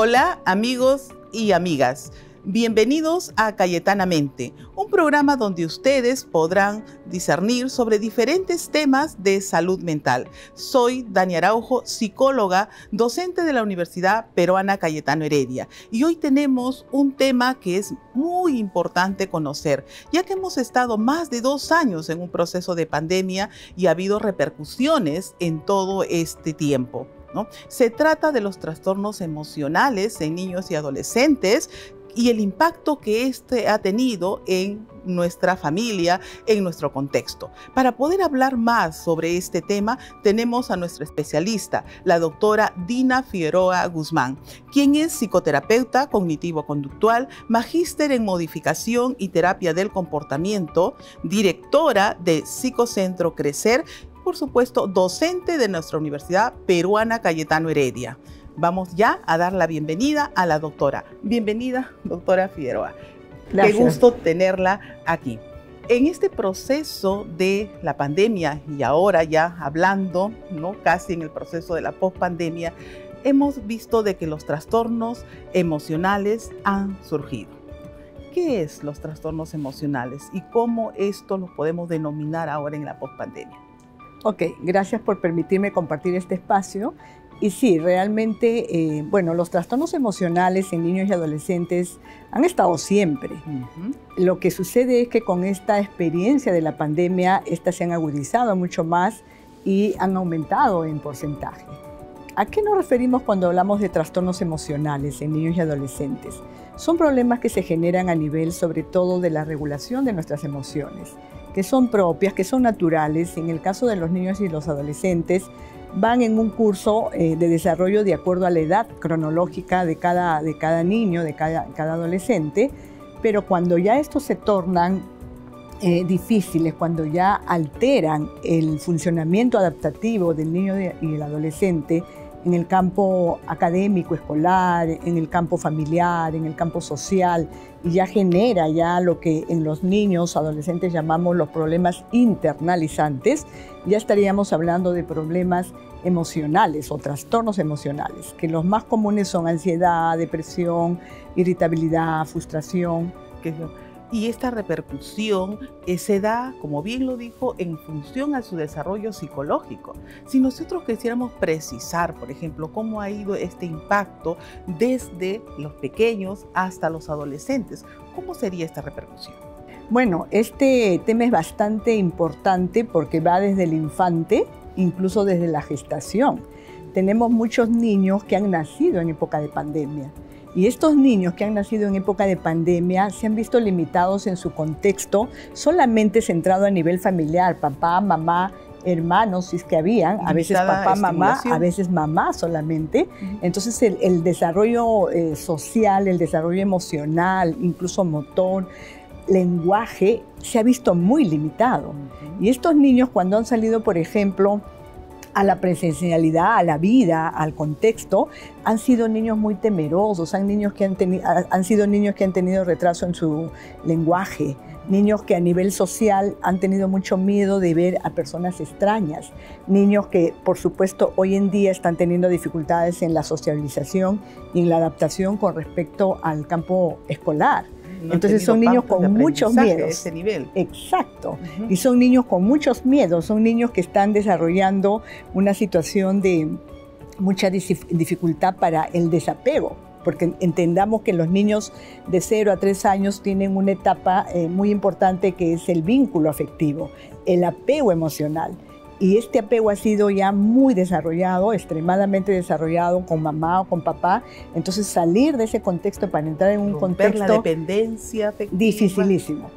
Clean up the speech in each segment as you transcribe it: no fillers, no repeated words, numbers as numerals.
Hola amigos y amigas, bienvenidos a Cayetanamente, un programa donde ustedes podrán discernir sobre diferentes temas de salud mental. Soy Dani Araujo, psicóloga, docente de la Universidad Peruana Cayetano Heredia, y hoy tenemos un tema que es muy importante conocer, ya que hemos estado más de 2 años en un proceso de pandemia y ha habido repercusiones en todo este tiempo, ¿no? Se trata de los trastornos emocionales en niños y adolescentes y el impacto que este ha tenido en nuestra familia, en nuestro contexto. Para poder hablar más sobre este tema, tenemos a nuestra especialista, la doctora Dina Figueroa Guzmán, quien es psicoterapeuta cognitivo-conductual, magíster en modificación y terapia del comportamiento, directora de Psicocentro Crecer, por supuesto, docente de nuestra Universidad Peruana Cayetano Heredia. Vamos ya a dar la bienvenida a la doctora. Bienvenida, doctora Figueroa. Gracias. Qué gusto tenerla aquí. En este proceso de la pandemia y ahora ya hablando, ¿no?, casi en el proceso de la pospandemia, hemos visto de que los trastornos emocionales han surgido. ¿Qué es los trastornos emocionales y cómo esto lo podemos denominar ahora en la pospandemia? Ok, gracias por permitirme compartir este espacio. Y sí, realmente, los trastornos emocionales en niños y adolescentes han estado siempre. Lo que sucede es que con esta experiencia de la pandemia, estas se han agudizado mucho más y han aumentado en porcentaje. ¿A qué nos referimos cuando hablamos de trastornos emocionales en niños y adolescentes? Son problemas que se generan a nivel, sobre todo, de la regulación de nuestras emociones, que son propias, que son naturales. En el caso de los niños y los adolescentes, van en un curso de desarrollo de acuerdo a la edad cronológica de cada niño, de cada adolescente, pero cuando ya estos se tornan difíciles, cuando ya alteran el funcionamiento adaptativo del niño y el adolescente en el campo académico, escolar, en el campo familiar, en el campo social, y ya genera ya lo que en los niños, adolescentes llamamos los problemas internalizantes, ya estaríamos hablando de problemas emocionales o trastornos emocionales, que los más comunes son ansiedad, depresión, irritabilidad, frustración. Y esta repercusión se da, como bien lo dijo, en función a su desarrollo psicológico. Si nosotros quisiéramos precisar, por ejemplo, cómo ha ido este impacto desde los pequeños hasta los adolescentes, ¿cómo sería esta repercusión? Bueno, este tema es bastante importante porque va desde el infante, incluso desde la gestación. Tenemos muchos niños que han nacido en época de pandemia. Y estos niños que han nacido en época de pandemia se han visto limitados en su contexto solamente centrado a nivel familiar, papá, mamá, hermanos, si es que habían, a veces papá, mamá, a veces mamá solamente. Entonces el desarrollo social, el desarrollo emocional, incluso motor, lenguaje, se ha visto muy limitado. Y estos niños, cuando han salido, por ejemplo, a la presencialidad, a la vida, al contexto, han sido niños muy temerosos, han sido niños que han tenido retraso en su lenguaje, niños que a nivel social han tenido mucho miedo de ver a personas extrañas, niños que, por supuesto, hoy en día están teniendo dificultades en la socialización y en la adaptación con respecto al campo escolar. Entonces son niños con muchos miedos. A ese nivel. Exacto. Y son niños con muchos miedos, son niños que están desarrollando una situación de mucha dificultad para el desapego, porque entendamos que los niños de 0 a 3 años tienen una etapa muy importante que es el vínculo afectivo, el apego emocional. Y este apego ha sido ya muy desarrollado, extremadamente desarrollado con mamá o con papá. Entonces salir de ese contexto para entrar en un contexto... la dependencia afectiva. Dificilísimo,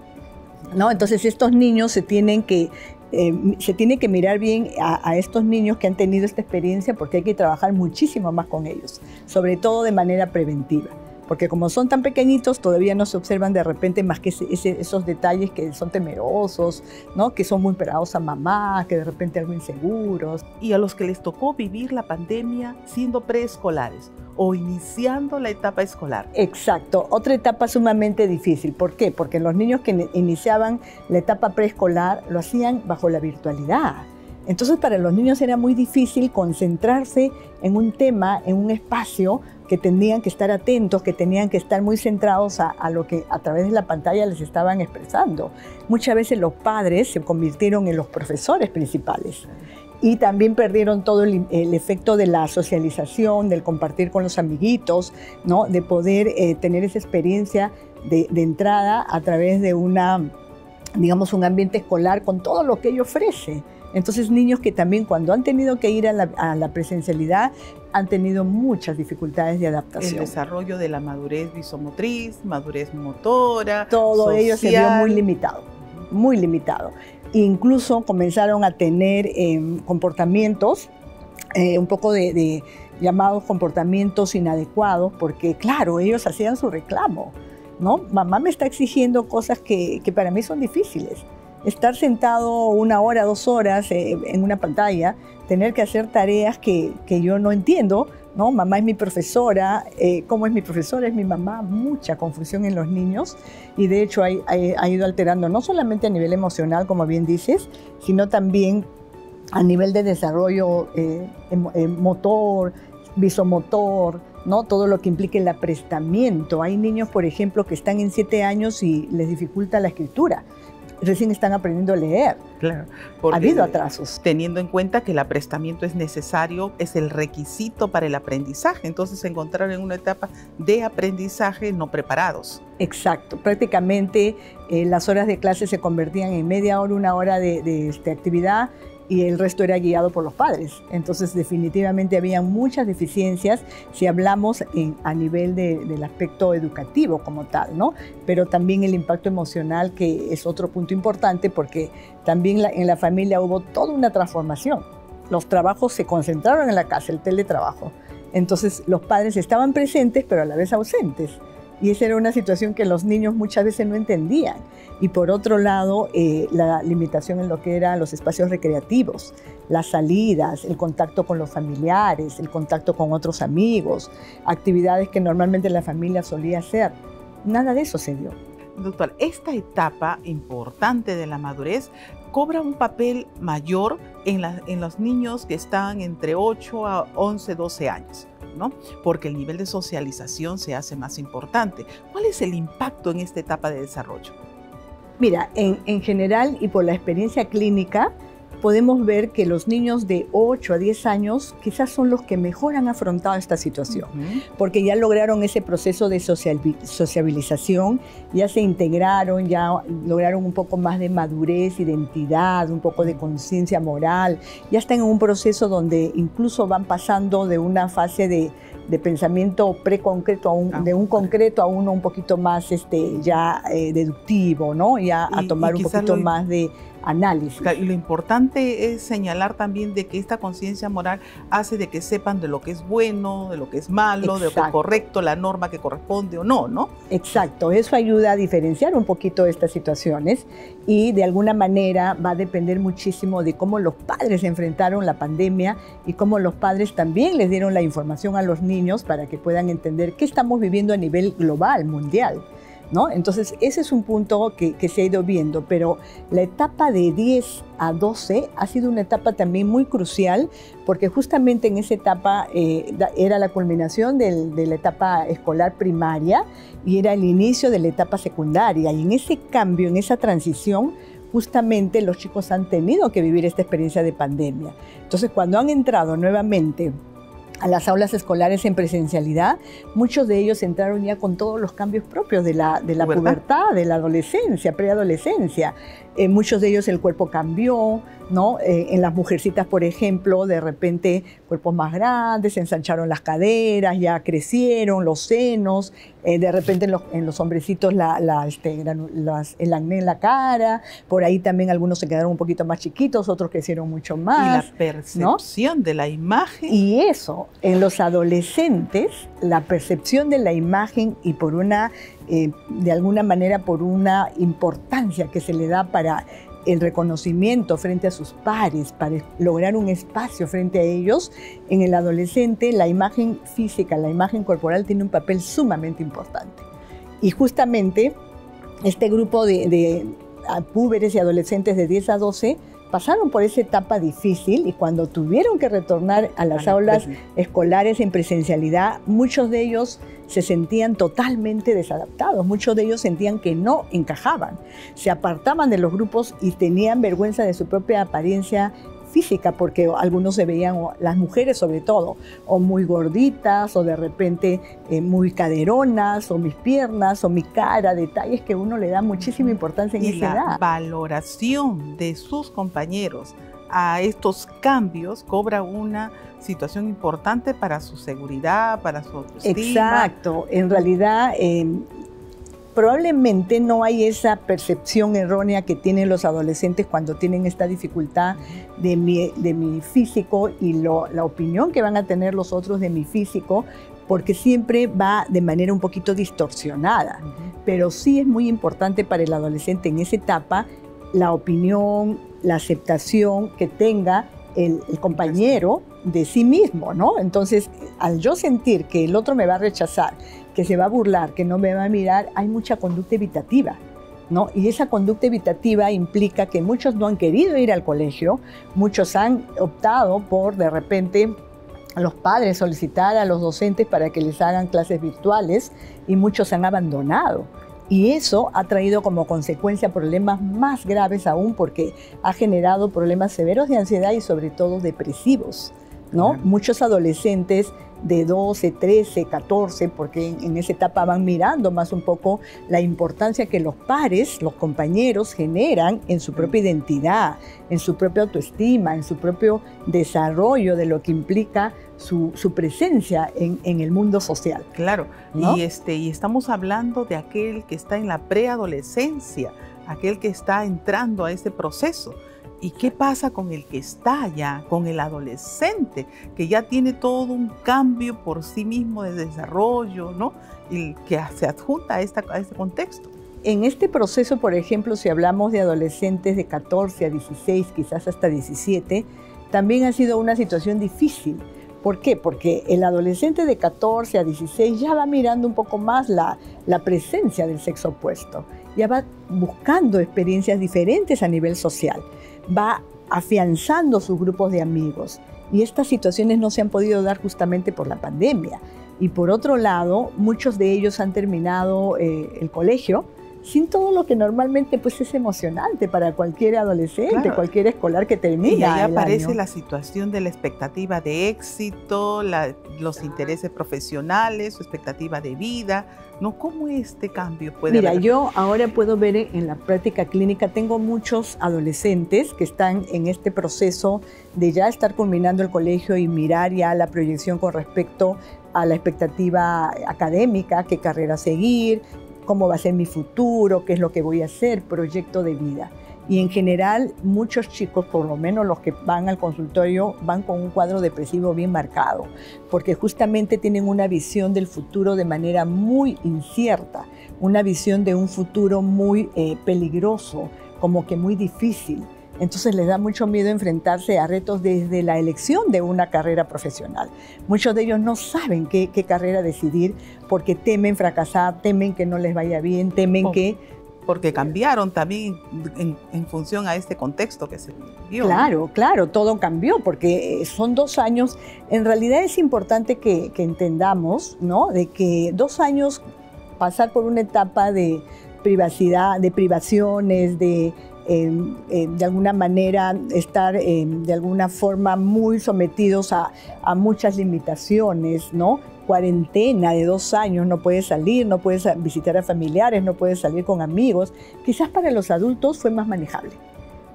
¿no? Entonces estos niños se tiene que mirar bien a estos niños que han tenido esta experiencia, porque hay que trabajar muchísimo más con ellos, sobre todo de manera preventiva. Porque como son tan pequeñitos, todavía no se observan de repente más que esos detalles que son temerosos, ¿no? Que son muy pegados a mamá, que de repente algo inseguros. Y a los que les tocó vivir la pandemia siendo preescolares o iniciando la etapa escolar. Exacto, otra etapa sumamente difícil. ¿Por qué? Porque los niños que iniciaban la etapa preescolar lo hacían bajo la virtualidad. Entonces para los niños era muy difícil concentrarse en un tema, en un espacio, que tenían que estar atentos, que tenían que estar muy centrados a lo que a través de la pantalla les estaban expresando. Muchas veces los padres se convirtieron en los profesores principales y también perdieron todo el efecto de la socialización, del compartir con los amiguitos, ¿no? De poder tener esa experiencia de entrada a través de digamos, un ambiente escolar con todo lo que ello ofrece. Entonces, niños que también cuando han tenido que ir a la presencialidad han tenido muchas dificultades de adaptación. El desarrollo de la madurez visomotriz, madurez motora, todo social. ello se vio muy limitado, muy limitado. Incluso comenzaron a tener comportamientos, un poco de llamados comportamientos inadecuados, porque claro, ellos hacían su reclamo, ¿no? Mamá me está exigiendo cosas que para mí son difíciles. Estar sentado 1 hora, 2 horas en una pantalla, tener que hacer tareas que yo no entiendo, ¿no? Mamá es mi profesora, ¿cómo es mi profesora? Es mi mamá. Mucha confusión en los niños y de hecho ha ido alterando no solamente a nivel emocional, como bien dices, sino también a nivel de desarrollo motor, visomotor, ¿no? Todo lo que implica el aprestamiento. Hay niños, por ejemplo, que están en 7 años y les dificulta la escritura. Recién están aprendiendo a leer. Claro, ha habido atrasos. Teniendo en cuenta que el aprestamiento es necesario, es el requisito para el aprendizaje. Entonces se encontraron en una etapa de aprendizaje no preparados. Exacto. Prácticamente las horas de clase se convertían en media hora, 1 hora de actividad y el resto era guiado por los padres. Entonces definitivamente había muchas deficiencias si hablamos a nivel del aspecto educativo como tal, ¿no? Pero también el impacto emocional, que es otro punto importante, porque también en la familia hubo toda una transformación. Los trabajos se concentraron en la casa, el teletrabajo. Entonces los padres estaban presentes pero a la vez ausentes. Y esa era una situación que los niños muchas veces no entendían. Y por otro lado, la limitación en lo que eran los espacios recreativos, las salidas, el contacto con los familiares, el contacto con otros amigos, actividades que normalmente la familia solía hacer. Nada de eso se dio. Doctor, esta etapa importante de la madurez cobra un papel mayor en los niños que están entre 8 a 11, 12 años. ¿No? Porque el nivel de socialización se hace más importante. ¿Cuál es el impacto en esta etapa de desarrollo? Mira, en general y por la experiencia clínica, podemos ver que los niños de 8 a 10 años quizás son los que mejor han afrontado esta situación, porque ya lograron ese proceso de sociabilización, ya se integraron, ya lograron un poco más de madurez, identidad, un poco de conciencia moral, ya están en un proceso donde incluso van pasando de una fase de pensamiento preconcreto de un concreto a uno un poquito más ya deductivo, ¿no? Ya a tomar un poquito más de análisis. Y lo importante es señalar también de que esta conciencia moral hace de que sepan de lo que es bueno, de lo que es malo, Exacto. de lo que es correcto, la norma que corresponde o no, ¿no? Exacto, eso ayuda a diferenciar un poquito estas situaciones y de alguna manera va a depender muchísimo de cómo los padres enfrentaron la pandemia y cómo los padres también les dieron la información a los niños para que puedan entender qué estamos viviendo a nivel global, mundial, ¿no? Entonces, ese es un punto que se ha ido viendo, pero la etapa de 10 a 12 ha sido una etapa también muy crucial, porque justamente en esa etapa era la culminación de la etapa escolar primaria y era el inicio de la etapa secundaria. Y en ese cambio, en esa transición, justamente los chicos han tenido que vivir esta experiencia de pandemia. Entonces, cuando han entrado nuevamente a las aulas escolares en presencialidad, muchos de ellos entraron ya con todos los cambios propios de la pubertad, de la adolescencia, preadolescencia. Muchos de ellos el cuerpo cambió, ¿no? En las mujercitas, por ejemplo, de repente cuerpos más grandes, se ensancharon las caderas, ya crecieron los senos, de repente en los hombrecitos el acné en la cara, por ahí también algunos se quedaron un poquito más chiquitos, otros crecieron mucho más. Y la percepción, ¿no?, de la imagen. Y eso, en los adolescentes, la percepción de la imagen y por una, de alguna manera, por una importancia que se le da para el reconocimiento frente a sus pares, para lograr un espacio frente a ellos, en el adolescente la imagen física, la imagen corporal tiene un papel sumamente importante. Y justamente este grupo de púberes y adolescentes de 10 a 12 pasaron por esa etapa difícil y cuando tuvieron que retornar a las aulas escolares en presencialidad, muchos de ellos se sentían totalmente desadaptados, muchos de ellos sentían que no encajaban, se apartaban de los grupos y tenían vergüenza de su propia apariencia física, porque algunos se veían, las mujeres sobre todo, o muy gorditas, o de repente muy caderonas, o mis piernas, o mi cara, detalles que uno le da muchísima importancia en esa edad. Y la valoración de sus compañeros a estos cambios cobra una situación importante para su seguridad, para su autoestima. Exacto, en realidad probablemente no hay esa percepción errónea que tienen los adolescentes cuando tienen esta dificultad de mi físico y la opinión que van a tener los otros de mi físico, porque siempre va de manera un poquito distorsionada. Pero sí es muy importante para el adolescente en esa etapa la opinión, la aceptación que tenga el compañero de sí mismo, ¿no? Entonces, al yo sentir que el otro me va a rechazar, que se va a burlar, que no me va a mirar, hay mucha conducta evitativa, ¿no? Y esa conducta evitativa implica que muchos no han querido ir al colegio, muchos han optado por, de repente, a los padres solicitar a los docentes para que les hagan clases virtuales y muchos han abandonado. Y eso ha traído como consecuencia problemas más graves aún porque ha generado problemas severos de ansiedad y sobre todo depresivos, ¿no? Muchos adolescentes de 12, 13, 14, porque en esa etapa van mirando más un poco la importancia que los pares, los compañeros generan en su propia identidad, en su propia autoestima, en su propio desarrollo de lo que implica su presencia en el mundo social. Claro, ¿no? Y estamos hablando de aquel que está en la preadolescencia, aquel que está entrando a ese proceso. ¿Y qué pasa con el que está ya, con el adolescente, que ya tiene todo un cambio por sí mismo de desarrollo, ¿no? Y que se adjunta a este contexto? En este proceso, por ejemplo, si hablamos de adolescentes de 14 a 16, quizás hasta 17, también ha sido una situación difícil. ¿Por qué? Porque el adolescente de 14 a 16 ya va mirando un poco más la presencia del sexo opuesto, ya va buscando experiencias diferentes a nivel social, va afianzando sus grupos de amigos y estas situaciones no se han podido dar justamente por la pandemia. Y por otro lado, muchos de ellos han terminado el colegio sin todo lo que normalmente pues, es emocionante para cualquier adolescente, claro, cualquier escolar que termina. Y ahí aparece la situación de la expectativa de éxito, los intereses profesionales, su expectativa de vida, ¿no? ¿Cómo este cambio puede haber? Yo ahora puedo ver en la práctica clínica, tengo muchos adolescentes que están en este proceso de ya estar culminando el colegio y mirar ya la proyección con respecto a la expectativa académica, qué carrera seguir, cómo va a ser mi futuro, qué es lo que voy a hacer, proyecto de vida. Y en general, muchos chicos, por lo menos los que van al consultorio, van con un cuadro depresivo bien marcado, porque justamente tienen una visión del futuro de manera muy incierta, una visión de un futuro muy peligroso, como que muy difícil. Entonces les da mucho miedo enfrentarse a retos desde la elección de una carrera profesional. Muchos de ellos no saben qué carrera decidir porque temen fracasar, temen que no les vaya bien, temen porque cambiaron también en función a este contexto que se vivió. Claro, claro, todo cambió porque son 2 años. En realidad es importante que entendamos, ¿no? De que 2 años pasar por una etapa de privacidad, de privaciones, de alguna manera estar de alguna forma muy sometidos a muchas limitaciones, ¿no? Cuarentena de 2 años, no puedes salir, no puedes visitar a familiares, no puedes salir con amigos. Quizás para los adultos fue más manejable,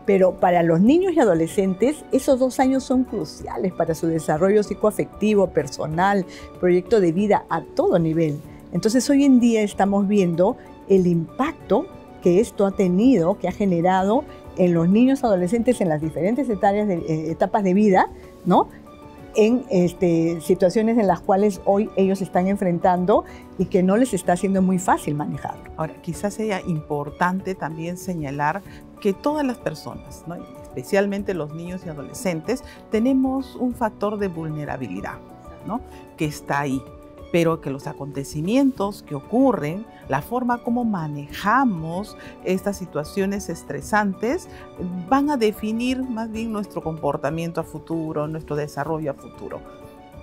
pero para los niños y adolescentes esos 2 años son cruciales para su desarrollo psicoafectivo, personal, proyecto de vida a todo nivel. Entonces hoy en día estamos viendo el impacto que esto ha tenido, que ha generado en los niños y adolescentes en las diferentes etapas de vida, ¿no? En situaciones en las cuales hoy ellos están enfrentando y que no les está siendo muy fácil manejarlo. Ahora, quizás sea importante también señalar que todas las personas, ¿no? Especialmente los niños y adolescentes, tenemos un factor de vulnerabilidad, ¿no? Que está ahí. pero que los acontecimientos que ocurren, la forma como manejamos estas situaciones estresantes, van a definir más bien nuestro comportamiento a futuro, nuestro desarrollo a futuro.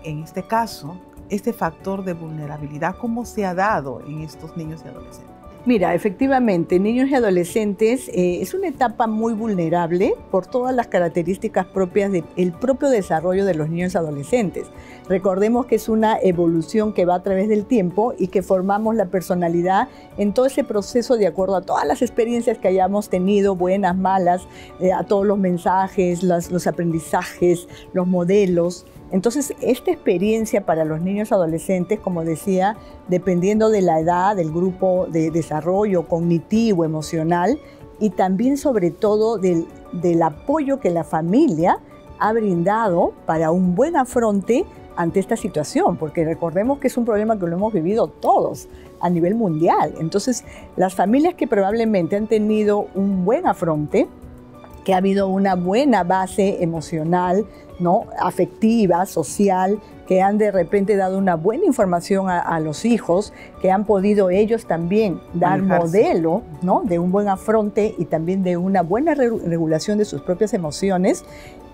En este caso, este factor de vulnerabilidad, ¿cómo se ha dado en estos niños y adolescentes? Mira, efectivamente, niños y adolescentes es una etapa muy vulnerable por todas las características propias del propio desarrollo de los niños y adolescentes. Recordemos que es una evolución que va a través del tiempo y que formamos la personalidad en todo ese proceso de acuerdo a todas las experiencias que hayamos tenido, buenas, malas, a todos los mensajes, los aprendizajes, los modelos. Entonces, esta experiencia para los niños y adolescentes, como decía, dependiendo de la edad, del grupo de desarrollo cognitivo, emocional y también sobre todo del apoyo que la familia ha brindado para un buen afronte ante esta situación, porque recordemos que es un problema que lo hemos vivido todos a nivel mundial. Entonces, las familias que probablemente han tenido un buen afronte, que ha habido una buena base emocional, ¿no?, afectiva, social, que han de repente dado una buena información a los hijos, que han podido ellos también dar modelo, ¿no?, de un buen afronte y también de una buena regulación de sus propias emociones,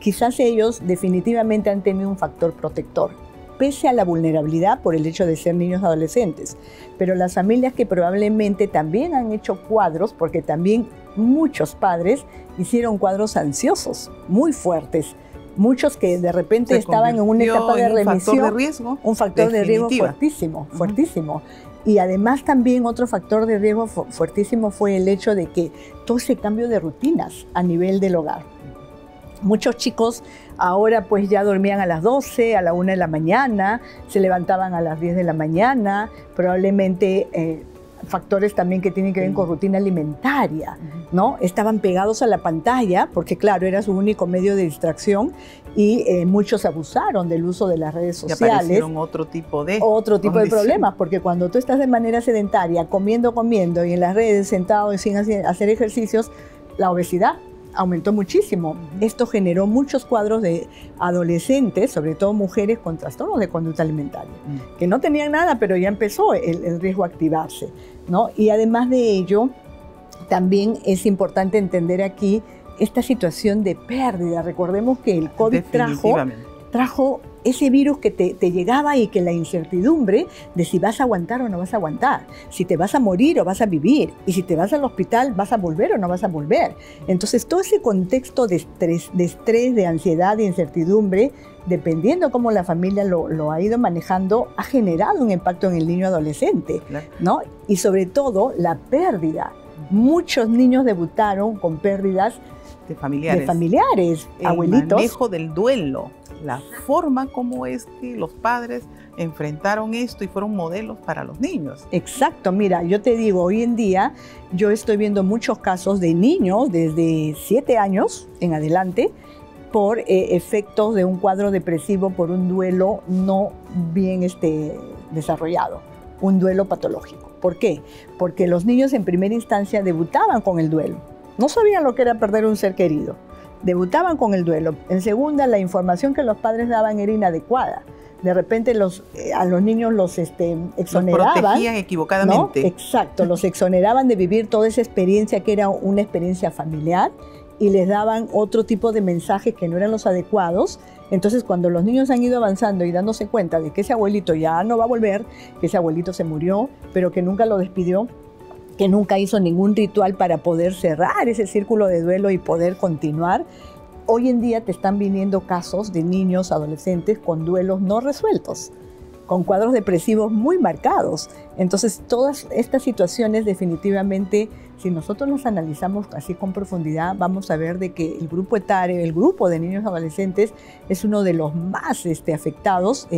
quizás ellos definitivamente han tenido un factor protector, pese a la vulnerabilidad por el hecho de ser niños adolescentes. Pero las familias que probablemente también han hecho cuadros, porque también muchos padres hicieron cuadros ansiosos, muy fuertes, muchos que de repente estaban en una etapa de remisión, un factor de riesgo fuertísimo, fuertísimo. Y además también otro factor de riesgo fuertísimo fue el hecho de que todo ese cambio de rutinas a nivel del hogar. Muchos chicos ahora pues ya dormían a las 12, a la 1 de la mañana, se levantaban a las 10 de la mañana, probablemente factores también que tienen que ver con rutina alimentaria, ¿no? Estaban pegados a la pantalla porque claro, era su único medio de distracción y muchos abusaron del uso de las redes sociales. Y aparecieron otro tipo de problemas, porque cuando tú estás de manera sedentaria, comiendo y en las redes sentado y sin hacer ejercicios, la obesidad aumentó muchísimo. Esto generó muchos cuadros de adolescentes, sobre todo mujeres, con trastornos de conducta alimentaria, que no tenían nada, pero ya empezó el riesgo a activarse, ¿no? Y además de ello, también es importante entender aquí esta situación de pérdida. Recordemos que el COVID trajo ese virus que te llegaba y que la incertidumbre de si vas a aguantar o no vas a aguantar, si te vas a morir o vas a vivir, y si te vas al hospital vas a volver o no vas a volver. Entonces todo ese contexto de estrés, de ansiedad, de incertidumbre, dependiendo cómo la familia lo ha ido manejando, ha generado un impacto en el niño adolescente, ¿no? Y sobre todo la pérdida. Muchos niños debutaron con pérdidas de familiares, abuelitos. El manejo del duelo, la forma como es que los padres enfrentaron esto y fueron modelos para los niños. Exacto, mira, yo te digo, hoy en día yo estoy viendo muchos casos de niños desde 7 años en adelante por efectos de un cuadro depresivo por un duelo no bien desarrollado, un duelo patológico. ¿Por qué? Porque los niños en primera instancia debutaban con el duelo. No sabían lo que era perder un ser querido. Debutaban con el duelo. En segunda, la información que los padres daban era inadecuada. De repente a los niños los exoneraban. Los protegían equivocadamente. ¿No? Exacto, los exoneraban de vivir toda esa experiencia que era una experiencia familiar y les daban otro tipo de mensajes que no eran los adecuados. Entonces, cuando los niños han ido avanzando y dándose cuenta de que ese abuelito ya no va a volver, que ese abuelito se murió, pero que nunca lo despidió, que nunca hizo ningún ritual para poder cerrar ese círculo de duelo y poder continuar, hoy en día te están viniendo casos de niños, adolescentes con duelos no resueltos, con cuadros depresivos muy marcados. Entonces, todas estas situaciones definitivamente, si nosotros las analizamos así con profundidad, vamos a ver de que el grupo etario, el grupo de niños y adolescentes es uno de los más afectados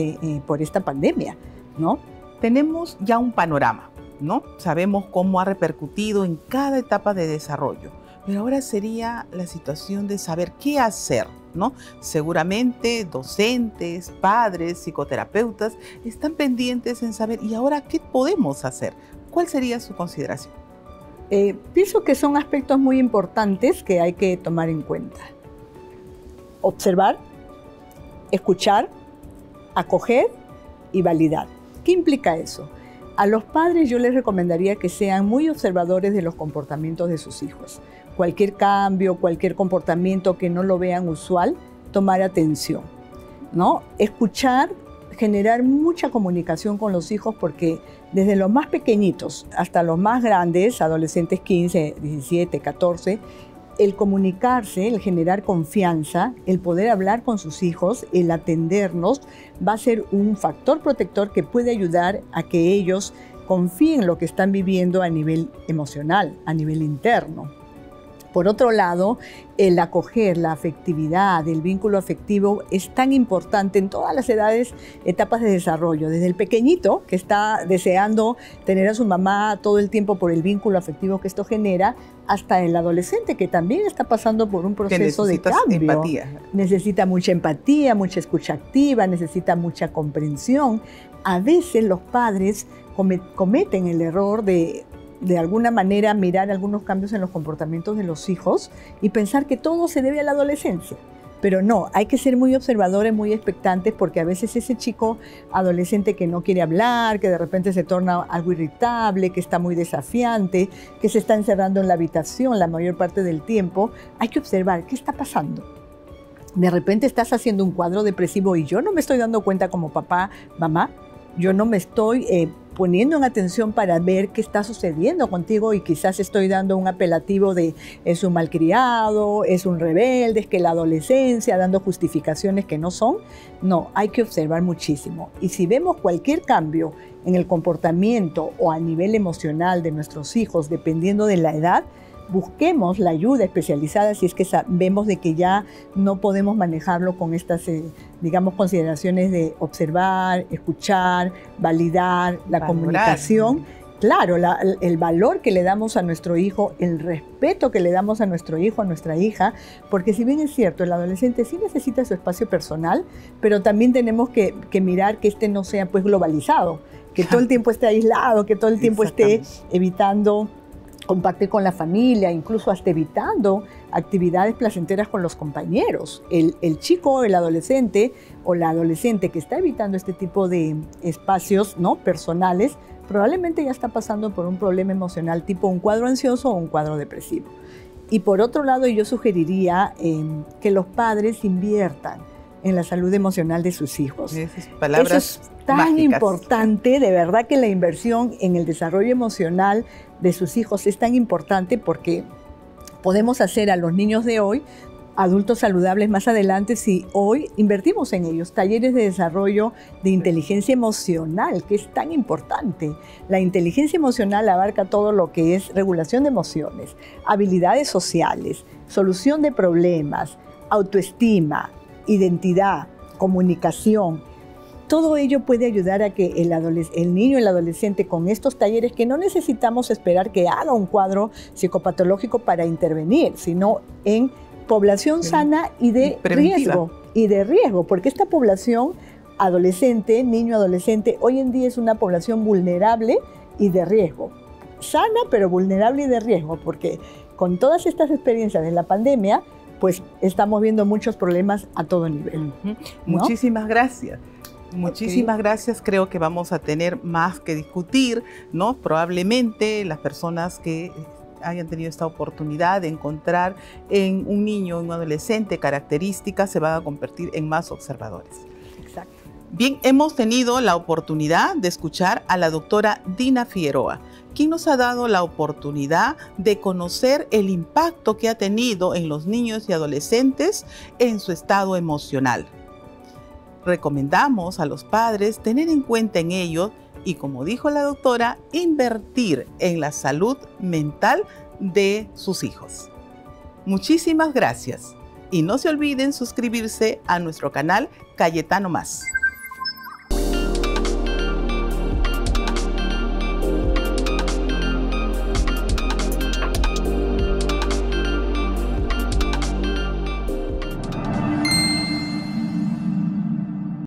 por esta pandemia, ¿no? Tenemos ya un panorama, ¿no? Sabemos cómo ha repercutido en cada etapa de desarrollo, pero ahora sería la situación de saber qué hacer, ¿no? Seguramente docentes, padres, psicoterapeutas están pendientes en saber, ¿y ahora qué podemos hacer? ¿Cuál sería su consideración? Pienso que son aspectos muy importantes que hay que tomar en cuenta. Observar, escuchar, acoger y validar. ¿Qué implica eso? A los padres yo les recomendaría que sean muy observadores de los comportamientos de sus hijos. Cualquier cambio, cualquier comportamiento que no lo vean usual, tomar atención, ¿no? Escuchar, generar mucha comunicación con los hijos, porque desde los más pequeñitos hasta los más grandes, adolescentes 15, 17, 14, el comunicarse, el generar confianza, el poder hablar con sus hijos, el atendernos, va a ser un factor protector que puede ayudar a que ellos confíen en lo que están viviendo a nivel emocional, a nivel interno. Por otro lado, el acoger, la afectividad, el vínculo afectivo es tan importante en todas las edades, etapas de desarrollo. Desde el pequeñito, que está deseando tener a su mamá todo el tiempo por el vínculo afectivo que esto genera, hasta el adolescente, que también está pasando por un proceso de cambio. Empatía. Necesita mucha empatía, mucha escucha activa, necesita mucha comprensión. A veces los padres cometen el error de alguna manera mirar algunos cambios en los comportamientos de los hijos y pensar que todo se debe a la adolescencia. Pero no, hay que ser muy observadores, muy expectantes, porque a veces ese chico adolescente que no quiere hablar, que de repente se torna algo irritable, que está muy desafiante, que se está encerrando en la habitación la mayor parte del tiempo, hay que observar qué está pasando. De repente estás haciendo un cuadro depresivo y yo no me estoy dando cuenta como papá, mamá, yo no me estoy poniendo en atención para ver qué está sucediendo contigo, y quizás estoy dando un apelativo de es un malcriado, es un rebelde, es que la adolescencia, dando justificaciones que no son. No, hay que observar muchísimo. Y si vemos cualquier cambio en el comportamiento o a nivel emocional de nuestros hijos, dependiendo de la edad, busquemos la ayuda especializada si es que sabemos de que ya no podemos manejarlo con estas, digamos, consideraciones de observar, escuchar, validar, la comunicación. Claro, el valor que le damos a nuestro hijo, el respeto que le damos a nuestro hijo, a nuestra hija, porque si bien es cierto, el adolescente sí necesita su espacio personal, pero también tenemos que mirar que este no sea pues globalizado, que todo el tiempo esté aislado, que todo el tiempo esté evitando compartir con la familia, incluso hasta evitando actividades placenteras con los compañeros. El chico, el adolescente o la adolescente que está evitando este tipo de espacios, ¿no?, personales, probablemente ya está pasando por un problema emocional tipo un cuadro ansioso o un cuadro depresivo. Y por otro lado, yo sugeriría que los padres inviertan en la salud emocional de sus hijos. Esas palabras Eso es tan mágicas. Importante, de verdad que la inversión en el desarrollo emocional de sus hijos es tan importante, porque podemos hacer a los niños de hoy adultos saludables más adelante si hoy invertimos en ellos. Talleres de desarrollo de inteligencia emocional, que es tan importante. La inteligencia emocional abarca todo lo que es regulación de emociones, habilidades sociales, solución de problemas, autoestima, identidad, comunicación. Todo ello puede ayudar a que el niño, el adolescente, con estos talleres, que no necesitamos esperar que haga un cuadro psicopatológico para intervenir, sino en población sana y de riesgo, porque esta población adolescente, niño-adolescente, hoy en día es una población vulnerable y de riesgo. Sana, pero vulnerable y de riesgo, porque con todas estas experiencias de la pandemia, pues estamos viendo muchos problemas a todo nivel. ¿No? Muchísimas gracias. Muchísimas gracias. Creo que vamos a tener más que discutir, ¿no? Probablemente las personas que hayan tenido esta oportunidad de encontrar en un niño, en un adolescente, características, se van a convertir en más observadores. Exacto. Bien, hemos tenido la oportunidad de escuchar a la doctora Dina Figueroa, quien nos ha dado la oportunidad de conocer el impacto que ha tenido en los niños y adolescentes en su estado emocional. Recomendamos a los padres tener en cuenta en ello y, como dijo la doctora, invertir en la salud mental de sus hijos. Muchísimas gracias y no se olviden suscribirse a nuestro canal Cayetano Más.